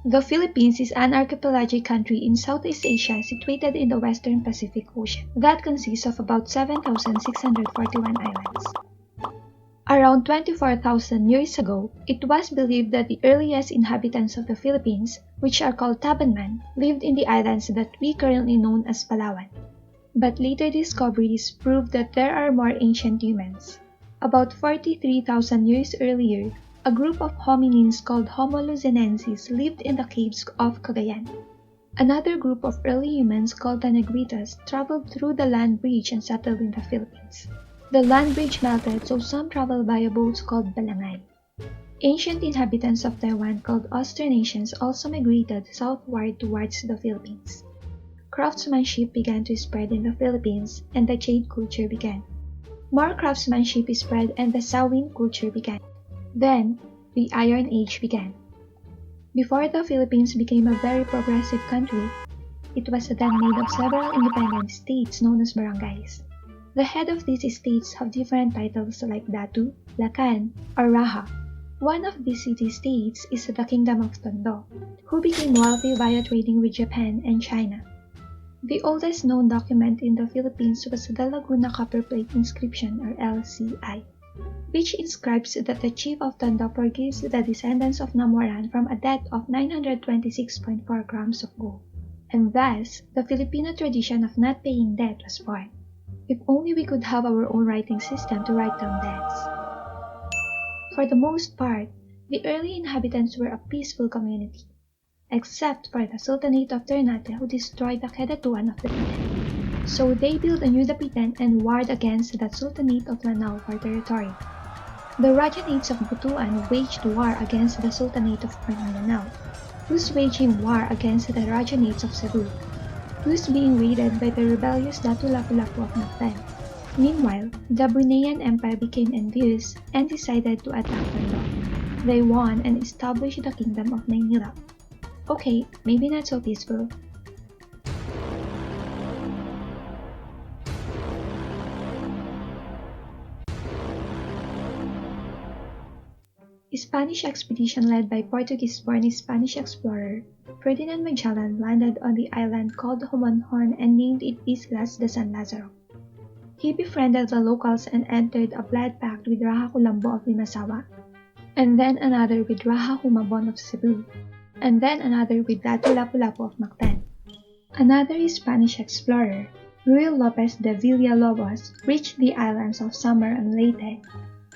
The Philippines is an archipelagic country in Southeast Asia situated in the western Pacific Ocean that consists of about 7,641 islands. Around 24,000 years ago, it was believed that the earliest inhabitants of the Philippines, which are called Tabanman, lived in the islands that we currently know as Palawan. But later discoveries proved that there are more ancient humans. About 43,000 years earlier, a group of hominins called Homo luzenensis lived in the caves of Cagayan. Another group of early humans called the Negritos traveled through the land bridge and settled in the Philippines. The land bridge melted, so some traveled via boats called balangay. Ancient inhabitants of Taiwan called Austronesians also migrated southward towards the Philippines. Craftsmanship began to spread in the Philippines, and the jade culture began. More craftsmanship spread and the Sawin culture began. Then, the Iron Age began. Before the Philippines became a very progressive country, it was then made of several independent states known as barangays. The head of these states have different titles like Datu, Lakan, or Raja. One of these city-states is the Kingdom of Tondo, who became wealthy via trading with Japan and China. The oldest known document in the Philippines was the Laguna Copper Plate Inscription or LCI, which inscribes that the chief of Tondo forgives the descendants of Namoran from a debt of 926.4 grams of gold. And thus, the Filipino tradition of not paying debt was born. If only we could have our own writing system to write down debts. For the most part, the early inhabitants were a peaceful community, except for the Sultanate of Ternate who destroyed the Kedatuan of Dapitan. So they built a new Dapitan and warred against the Sultanate of Lanao for territory. The Rajanates of Butuan waged war against the Sultanate of Lanao, who's waging war against the Rajanates of Cebu, who's being raided by the rebellious Datu Lapu-Lapu of Mactan. Meanwhile, the Bruneian Empire became envious and decided to attack Tondo. They won and established the Kingdom of Maynila. Okay, maybe not so peaceful. Spanish expedition led by Portuguese-born Spanish explorer Ferdinand Magellan landed on the island called Homonhon and named it Islas de San Lazaro. He befriended the locals and entered a blood pact with Raja Kulambo of Limasawa, and then another with Raja Humabon of Cebu, and then another with Datu Lapu-Lapu of Mactan. Another Spanish explorer, Ruy Lopez de Villalobos, reached the islands of Samar and Leyte,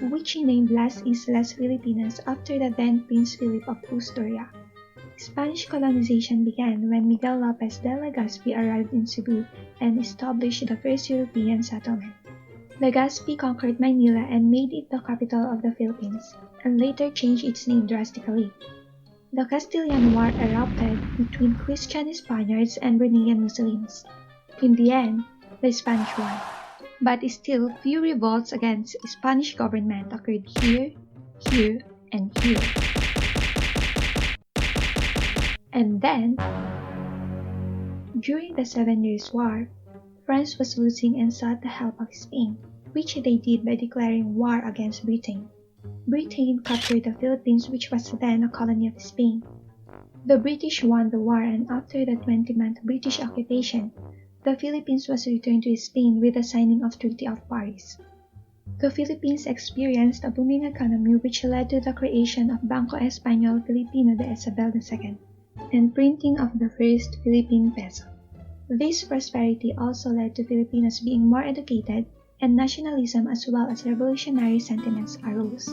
which he named Las Islas Filipinas after the then Prince Philip of Asturias. Spanish colonization began when Miguel Lopez de Legazpi arrived in Cebu and established the first European settlement. Legazpi conquered Maynila and made it the capital of the Philippines, and later changed its name drastically. The Castilian War erupted between Christian Spaniards and Bruneian Muslims. In the end, the Spanish won. But still, few revolts against Spanish government occurred here, and here. And then, during the 7 Years' War, France was losing and sought the help of Spain, which they did by declaring war against Britain. Britain captured the Philippines, which was then a colony of Spain. The British won the war, and after the 20-month British occupation, the Philippines was returned to Spain with the signing of Treaty of Paris. The Philippines experienced a booming economy which led to the creation of Banco Español Filipino de Isabel II and printing of the first Philippine peso. This prosperity also led to Filipinos being more educated, and nationalism as well as revolutionary sentiments arose.